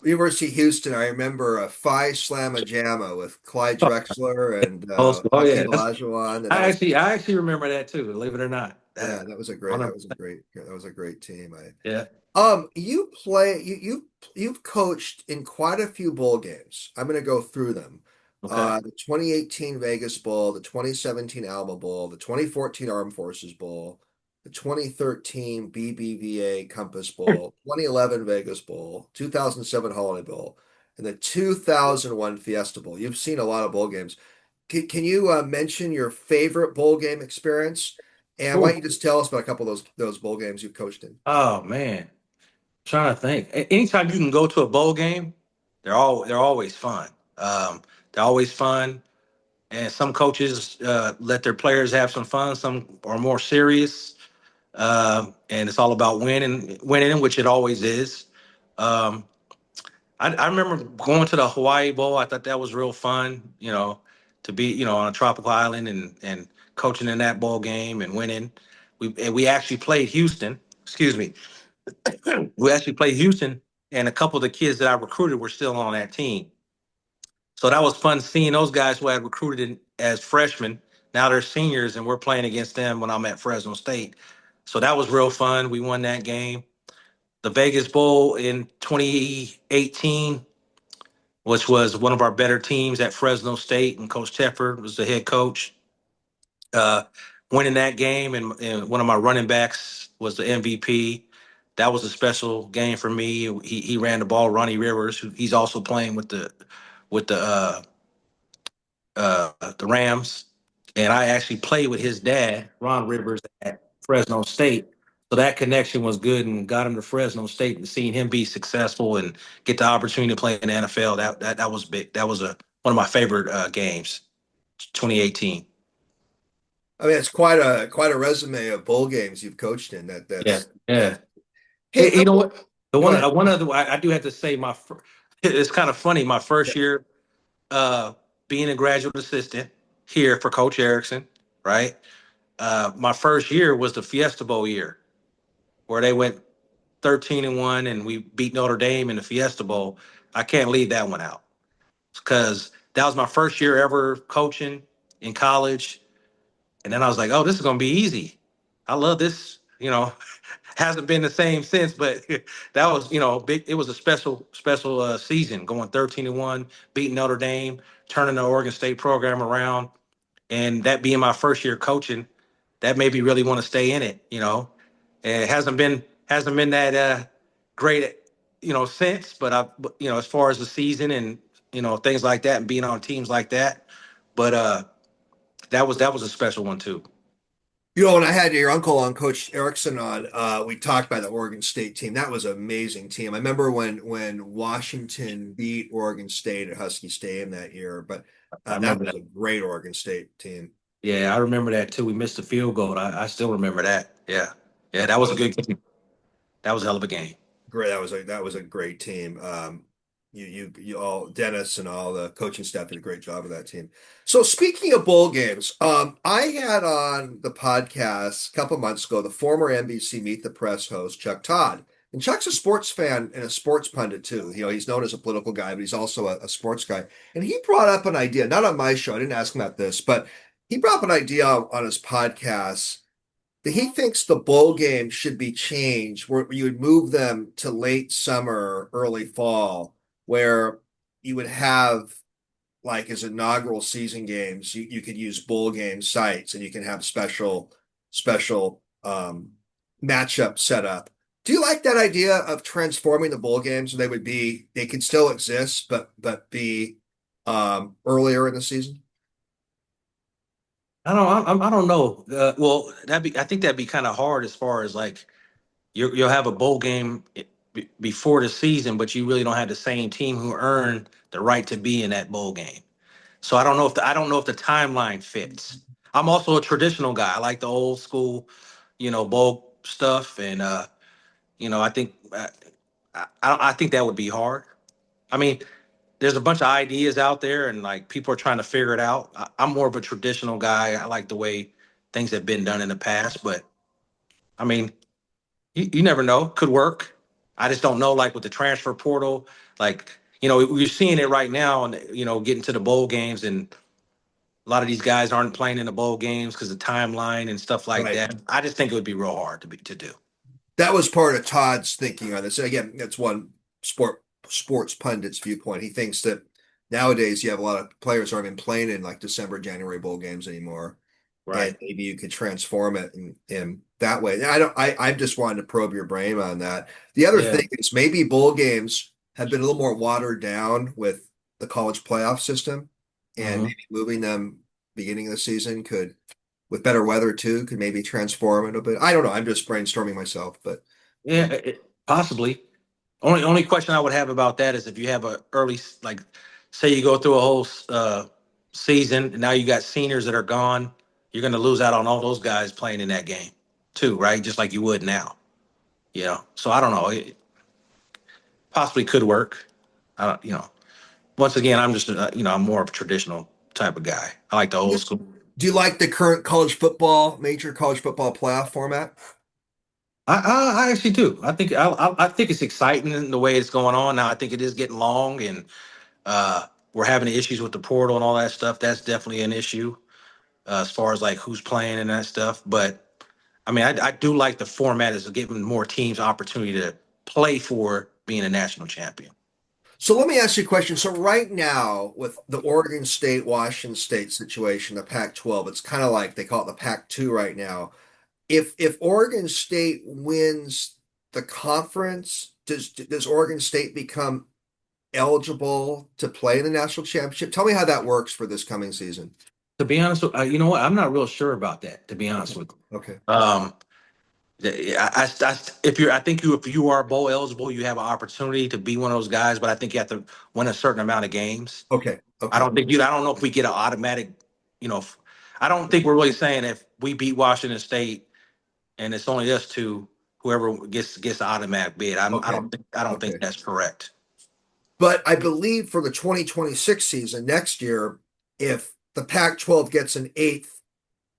University of Houston, I remember a Phi Slamma Jamma with Clyde Drexler and Oh yeah, Hakeem Olajuwon, and that I was actually I actually remember that too. Believe it or not, yeah, that was a great that was a 100%. great that was a great team. Yeah. You've coached in quite a few bowl games. I'm going to go through them. Okay. The 2018 Vegas Bowl, the 2017 Alma Bowl, the 2014 Armed Forces Bowl, the 2013 BBVA Compass Bowl, 2011 Vegas Bowl, 2007 Holiday Bowl, and the 2001 Fiesta Bowl. You've seen a lot of bowl games. Can you mention your favorite bowl game experience? And why don't you just tell us about a couple of those bowl games you've coached in? Oh man, trying to think. Anytime you can go to a bowl game, they're always fun. Um, they're always fun, and some coaches let their players have some fun. Some are more serious, and it's all about winning, which it always is. Um, I remember going to the Hawaii Bowl. I thought that was real fun. To be on a tropical island and coaching in that bowl game and winning. We actually played Houston. Excuse me. We actually played Houston, and a couple of the kids that I recruited were still on that team. So that was fun seeing those guys who I had recruited as freshmen. Now they're seniors, and we're playing against them when I'm at Fresno State. So that was real fun. We won that game. The Vegas Bowl in 2018, which was one of our better teams at Fresno State, and Coach Tepper was the head coach. Uh, Winning that game, and one of my running backs was the MVP. That was a special game for me. He ran the ball. Ronnie Rivers, he's also playing with the Rams, and I actually played with his dad, Ron Rivers, at Fresno State. So that connection was good, and got him to Fresno State, and seeing him be successful and get the opportunity to play in the NFL. That was big. That was one of my favorite games. 2018. I mean, it's quite a resume of bowl games you've coached in. Yeah, That's yeah. hey, You know what? The go one ahead. one other I do have to say it's kind of funny. My Yeah. first year being a graduate assistant here for Coach Erickson, right? My first year was the Fiesta Bowl year, where they went 13-1, and we beat Notre Dame in the Fiesta Bowl. I can't leave that one out because that was my first year ever coaching in college, and then I was like, oh, this is gonna be easy. I love this. Hasn't been the same since, but that was big. It was a special season, going 13-1, beating Notre Dame, turning the Oregon State program around, and that being my first year coaching, that made me really want to stay in it. And it hasn't been that great, since. But as far as the season and things like that, and being on teams like that, but that was a special one too. When I had your uncle on, Coach Erickson on, we talked about the Oregon State team. That was an amazing team. I remember when Washington beat Oregon State at Husky Stadium that year, but I that remember was that. a great Oregon State team. Yeah, I remember that too. We missed the field goal. I still remember that. Yeah, yeah, that was a good game. That was a hell of a game. Great. That was a great team. You all Dennis and all the coaching staff did a great job of that team. So speaking of bowl games, I had on the podcast a couple months ago the former NBC Meet the Press host Chuck Todd. And Chuck's a sports fan and a sports pundit too. He's known as a political guy, but he's also a sports guy. And he brought up an idea, not on my show. I didn't ask him about this, but he brought up an idea on his podcast that he thinks the bowl game should be changed, where you would move them to late summer, early fall, where you would have like as inaugural season games, you could use bowl game sites and you can have special matchup set up. Do you like that idea of transforming the bowl games so they could still exist but be earlier in the season? I don't know. Well, I think that'd be kind of hard as far as like you'll have a bowl game before the season, but you really don't have the same team who earned the right to be in that bowl game. So I don't know if the timeline fits. I'm also a traditional guy. I like the old school, bowl stuff, and I think I think that would be hard. I mean, there's a bunch of ideas out there, and like people are trying to figure it out. I'm more of a traditional guy. I like the way things have been done in the past, but I mean, you never know. Could work. I just don't know, like with the transfer portal, like we're seeing it right now, and getting to the bowl games, and a lot of these guys aren't playing in the bowl games because of timeline and stuff like Right. that. I just think it would be real hard to do. That was part of Todd's thinking on this. And again, that's one sports pundit's viewpoint. He thinks that nowadays you have a lot of players aren't even playing in like December, January bowl games anymore, and Right. maybe you could transform it in that way. I don't. I just wanted to probe your brain on that. The other Yeah. thing is maybe bowl games have been a little more watered down with the college playoff system, and Hmm. maybe moving them beginning of the season could, with better weather too, could maybe transform it a bit. I don't know. I'm just brainstorming myself, but Yeah. Possibly. Only question I would have about that is if you have a early like, say you go through a whole season and now you got seniors that are gone, you're going to lose out on all those guys playing in that game too, right? Just like you would now. So I don't know. It possibly could work. I don't. Once again, I'm just I'm more of a traditional type of guy. I like the old do school. you like the current major college football playoff format? I actually do. I think it's exciting in the way it's going on now. I think it is getting long, and we're having issues with the portal and all that stuff. That's definitely an issue as far as like who's playing and that stuff. But I mean, I do like the format is giving more teams opportunity to play for being a national champion. So let me ask you a question. So right now, with the Oregon State, Washington State situation, the Pac-12, it's kind of like they call it the Pac-2 right now. If Oregon State wins the conference, does Oregon State become eligible to play in the national championship? Tell me how that works for this coming season. To be honest, you know what? I'm not real sure about that. To be honest Okay. with Okay. you. If you are bowl eligible, you have an opportunity to be one of those guys, but I think you have to win a certain amount of games. Okay. I Okay. don't think I don't know if we get an automatic, you know, I don't think we're really saying if we beat Washington State and it's only us two, whoever gets the automatic bid. Okay. I don't think Okay. that's correct. But I believe for the 2026 season next year, if the Pac-12 gets an eighth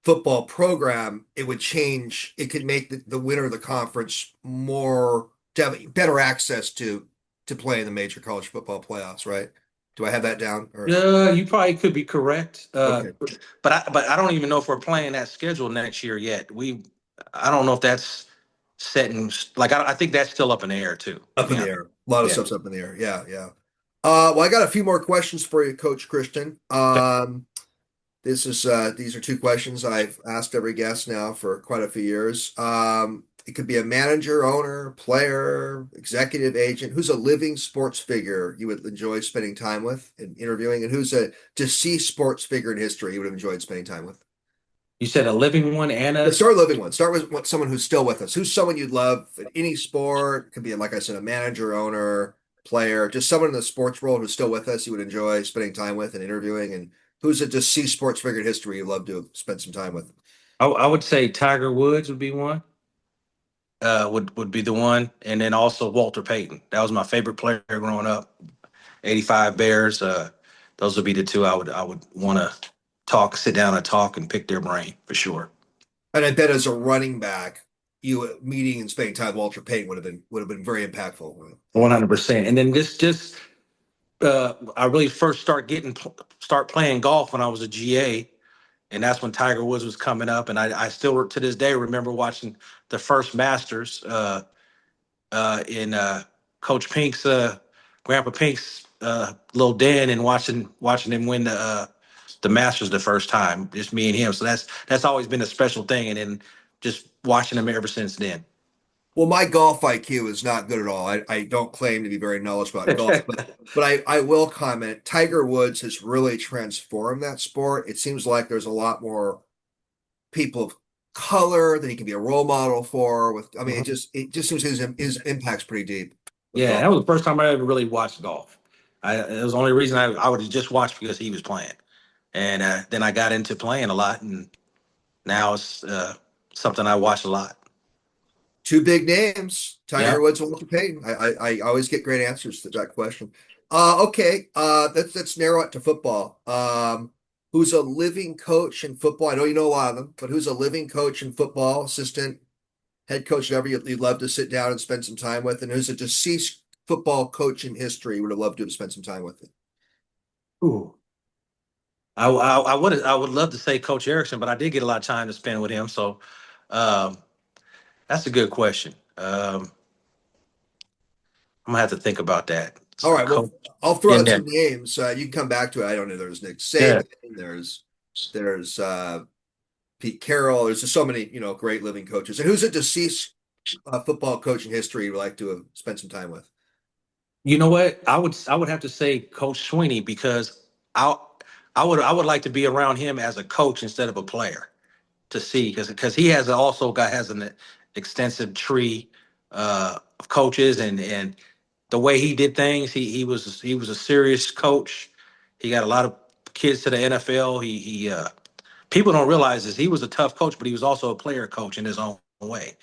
football program, it would change. It could make the winner of the conference more to have better access to play in the major college football playoffs, right? Do I have that down? Or Yeah, you probably could be correct. okay, But I don't even know if we're playing that schedule next year yet. I don't know if that's set in like I think that's still up in the air too, to up be in the honest. air. A lot of Yeah. stuff's up in the air. Yeah, yeah. Well, I got a few more questions for you, Coach Christian. These are two questions I've asked every guest now for quite a few years. It could be a manager, owner, player, executive agent. Who's a living sports figure you would enjoy spending time with and interviewing, and who's a deceased sports figure in history you would have enjoyed spending time with? You said a living one and Let's a start with a living one. Start with someone who's still with us. Who's someone you'd love in any sport? It could be, like I said, a manager, owner, player, just someone in the sports world who's still with us you would enjoy spending time with and interviewing, and who's a deceased sports figure in history you'd love to spend some time with. I would say Tiger Woods would be one. Would be the one, and then also Walter Payton. That was my favorite player growing up. 85 Bears. Those would be the two I would want to sit down and talk and pick their brain for sure. And I bet as a running back, you meeting and spending time with Walter Payton would have been very impactful. 100%. And then just I really first start playing golf when I was a GA, and that's when Tiger Woods was coming up. And I still to this day remember watching the first Masters in Coach Pink's Grandpa Pink's little den, and watching him win the Masters the first time, just me and him. So that's always been a special thing, and then just watching him ever since then. Well, my golf IQ is not good at all. I don't claim to be very knowledgeable about golf, but I will comment. Tiger Woods has really transformed that sport. It seems like there's a lot more people of color that he can be a role model for. With I mean, it Mhm. just seems his impact's pretty deep with Yeah, golf. that was the first time I ever really watched golf. It was the only reason I would have just watched because he was playing, and then I got into playing a lot, and now it's something I watch a lot. Two big names, Yeah. Tiger Woods and Walter Payton. I always get great answers to that question. Okay, let's narrow it to football. Who's a living coach in football? I know you know a lot of them, but who's a living coach in football, assistant, head coach, whatever you'd love to sit down and spend some time with, and who's a deceased football coach in history you would have loved to have spent some time with? Ooh. I would love to say Coach Erickson, but I did get a lot of time to spend with him, so um, that's a good question. I'm gonna have to think about that. All A right, well, coach I'll throw in out there. some names. You can come back to it. I don't know. There's Nick Yeah. Saban. There's Pete Carroll. There's just so many, great living coaches. And who's a deceased football coach in history you'd like to have spent some time with? You know what? I would have to say Coach Sweeney because I I would like to be around him as a coach instead of a player to see because he has an extensive tree of coaches, and the way he did things, he was a serious coach. He got a lot of kids to the NFL. He people don't realize this. He was a tough coach, but he was also a player coach in his own way.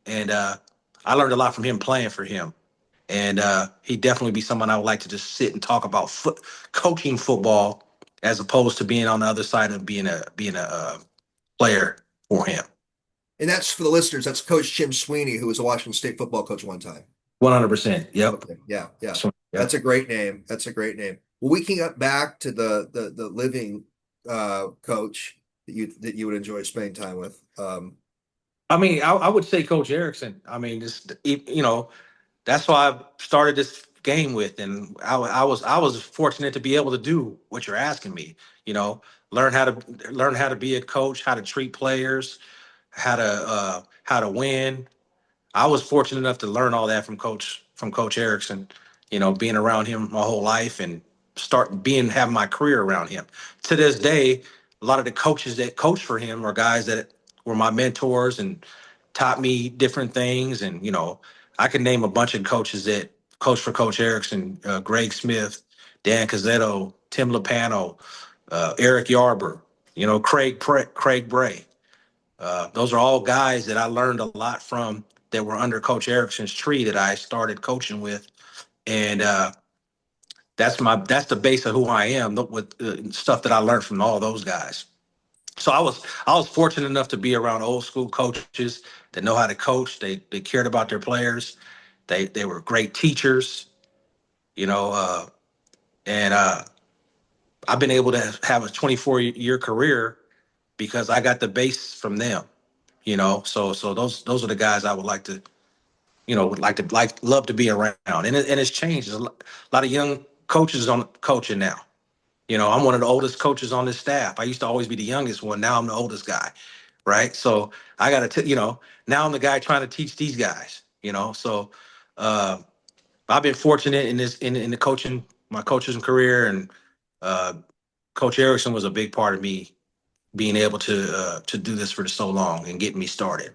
And I learned a lot from him playing for him. And he'd definitely be someone I would like to just sit and talk about coaching football as opposed to being on the other side of being a player for him. And that's for the listeners. That's Coach Jim Sweeney, who was a Washington State football coach one time. 100%. Yep. Okay, yeah, yeah. So, That's yep. a great name. That's a great name. Well, we can get back to the living coach that you would enjoy spending time with. I mean, I would say Coach Erickson. I mean, just that's why I started this game with, and I was fortunate to be able to do what you're asking me. You know, learn how to learn how to be a coach, how to treat players, how to win. I was fortunate enough to learn all that from Coach Erickson. Being around him my whole life and having my career around him. To this day, a lot of the coaches that coach for him are guys that were my mentors and taught me different things. And I can name a bunch of coaches that coached for Coach Erickson: Greg Smith, Dan Cazzetto, Tim Lopano, Eric Yarber, Craig Bray. Those are all guys that I learned a lot from that were under Coach Erickson's tree that I started coaching with, and that's the base of who I am with stuff that I learned from all those guys. So I was fortunate enough to be around old school coaches that know how to coach. They cared about their players. They were great teachers, you know, and I've been able to have a 24-year career because I got the base from them. So those are the guys I would like to love to be around. And it's changed. There's a lot of young coaches on coaching now. I'm one of the oldest coaches on this staff. I used to always be the youngest one. Now I'm the oldest guy, right? So I got to, now I'm the guy trying to teach these guys. So uh, I've been fortunate in this in the coaching my coaching career, and uh, Coach Erickson was a big part of me being able to do this for so long and getting me started.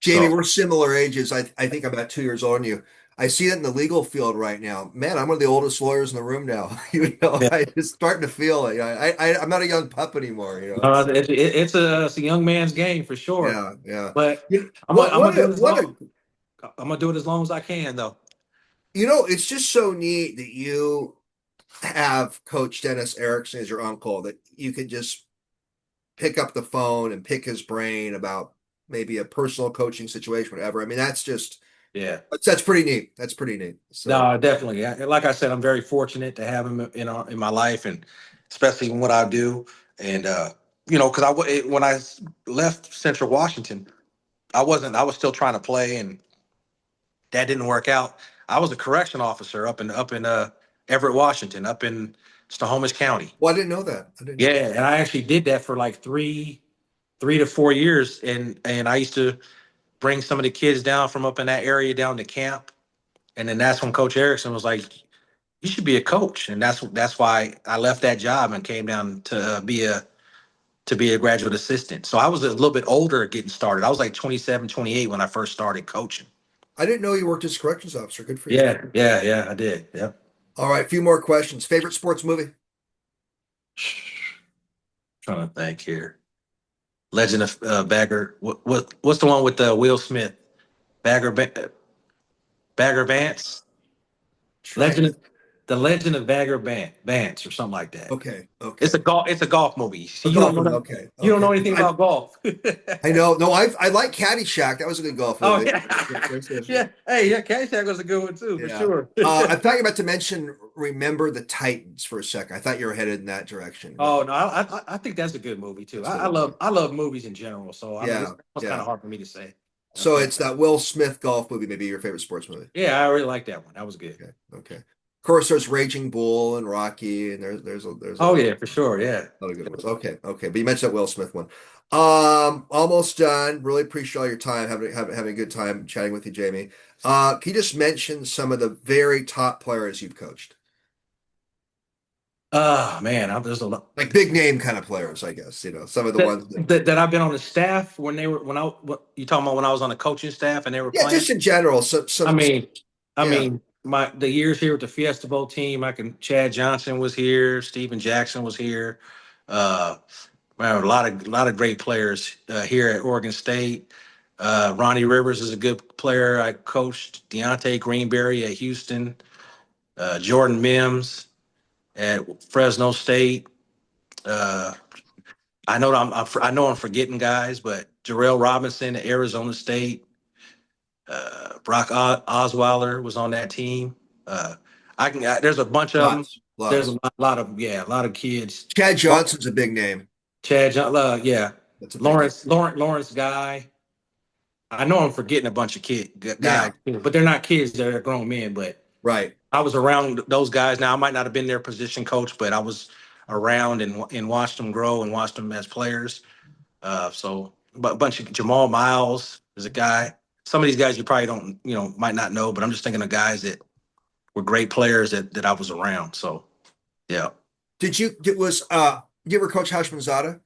Jamie, So we're similar ages. I think I'm about 2 years older than you. I see that in the legal field right now. Man, I'm one of the oldest lawyers in the room now. yeah, It's starting to feel it. I'm not a young pup anymore. it's a young man's game for sure. Yeah, yeah. But You, I'm gonna, I'm gonna do it as what long. a, I'm gonna do it as long as I can, though. it's just so neat that you have Coach Dennis Erickson as your uncle, that you could just pick up the phone and pick his brain about maybe a personal coaching situation, whatever. I mean, Yeah. that's pretty neat. That's pretty neat. So No, definitely. Like I said, I'm very fortunate to have him in my life, and especially in what I do. And because when I left Central Washington, I was still trying to play, and that didn't work out. I was a correction officer up in Everett, Washington, up in Snohomish County. well, I didn't know that. I didn't know Yeah, that. and I actually did that for like three to 4 years, and I used to bring some of the kids down from up in that area down to camp, and then that's when Coach Erickson was like, "You should be a coach," and that's why I left that job and came down to be a graduate assistant. So I was a little bit older getting started. I was like 27, 28 when I first started coaching. I didn't know you worked as a corrections officer. Good for you. Yeah, yeah, yeah, I did. Yeah. All right, a few more questions. Favorite sports movie? Trying to think here. Legend of Bagger. What's the one with Will Smith? Bagger Bagger Vance. Trying Legend to. of the Legend of Bagger Vance or something like that. Okay, It's okay. a golf movie. See, A you don't golf know movie. that, Okay, you don't okay. know anything about golf. I know. No, I like Caddyshack. That was a good golf Oh movie. yeah, yeah. Hey, yeah, Caddyshack was a good one too, for Yeah. sure. I thought you were about to mention Remember the Titans for a second. I thought you were headed in that direction, but Oh no, I think that's a good movie too. that's I, a I good movie. love I love movies in general, so I mean Yeah, this was kind yeah. of hard for me to say. So Okay. it's that Will Smith golf movie, maybe your favorite sports movie. Yeah, I really like that one. That was good. Okay, okay. Of course, there's Raging Bull and Rocky, and there's a Oh lot yeah, for sure. Yeah. of good ones. Okay, okay. But you mentioned that Will Smith one. Almost done. Really appreciate all your time. Having a good time chatting with you, Jamie. Can you just mention some of the very top players you've coached? Man, there's a lot Like big name kind of players, I guess. Some of the that, ones that. that I've been on the staff when you talking about when I was on the coaching staff and they were Yeah, playing. just in general. I mean, I Yeah. mean, the years here with the Fiesta Bowl team, Chad Johnson was here, Steven Jackson was here. Uh, Man, a lot of great players here at Oregon State. Ronnie Rivers is a good player. I coached Deontay Greenberry at Houston. Jordan Mims at Fresno State. Uh, I know I'm forgetting guys, but Jarrell Robinson at Arizona State. Brock Osweiler was on that team. Uh, there's a bunch of them. Lots, There's a lots. lot of kids. Chad Johnson's a big name. Yeah, That's a big name. Lawrence Guy. I know I'm forgetting a bunch of Yeah, guys, but they're not kids; they're grown men. But right. I was around those guys. Now I might not have been their position coach, but I was around and watched them grow and watched them as players. But a bunch of Jamal Miles is a guy. Some of these guys you probably don't, might not know, but I'm just thinking of guys that were great players that I was around. So yeah. You ever coach Hashmanzada?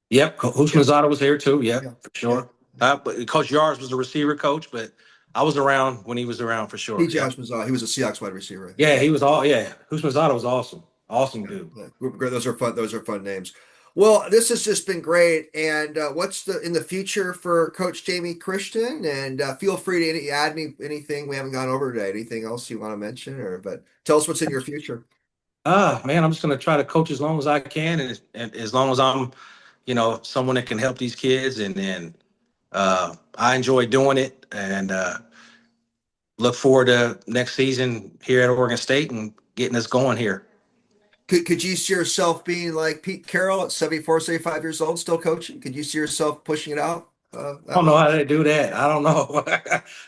Yep. Yeah, Hushmanzada was here too. yeah, Yep, for yeah. sure. But Coach Yars was the receiver coach, but I was around when he was around for sure. PJ Yep. Hashmanzada, he was a Seahawks wide receiver, I think. Yeah, he was all. Yeah, Hushmanzada was awesome. Awesome Yeah, dude. yeah. Great. Those are fun. Those are fun names. Well, this has just been great. And what's the in the future for Coach Jamie Christian? And feel free to add anything we haven't gone over today. Anything else you want to mention, but tell us what's in your future. Man, I'm just gonna try to coach as long as I can, and as long as I'm, someone that can help these kids, and I enjoy doing it, and look forward to next season here at Oregon State and getting us going here. Could you see yourself being like Pete Carroll at 74, 75 years old, still coaching? Could you see yourself pushing it out I that don't know much? how they do that. I don't know.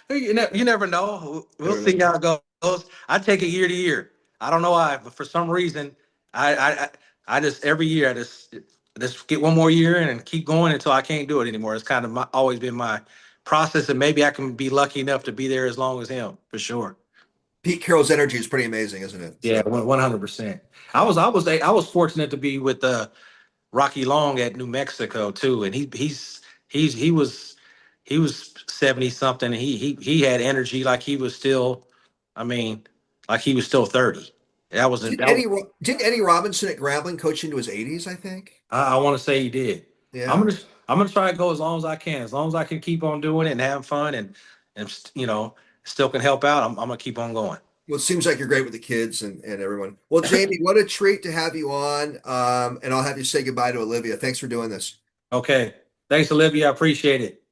You never know. We'll Never see know. how it goes. I take it year to year. I don't know why, but for some reason, I I, I just every year I just get one more year in and keep going until I can't do it anymore. It's kind of always been my process, and maybe I can be lucky enough to be there as long as him for sure. Pete Carroll's energy is pretty amazing, isn't it? Yeah, So 100%. I yeah. was I was I was fortunate to be with Rocky Long at New Mexico too, and he's he was 70 something. And he had energy like he was still, I mean, like he was still 30. That was Did that was, Eddie did Eddie Robinson at Grambling coach into his 80s, I think? I want to say he did. Yeah. I'm gonna try to go as long as I can, as long as I can keep on doing it and having fun and still can help out. I'm gonna keep on going. Well, it seems like you're great with the kids and everyone. Well, Jamie, what a treat to have you on. And I'll have you say goodbye to Olivia. Thanks for doing this. Okay, thanks, Olivia. I appreciate it.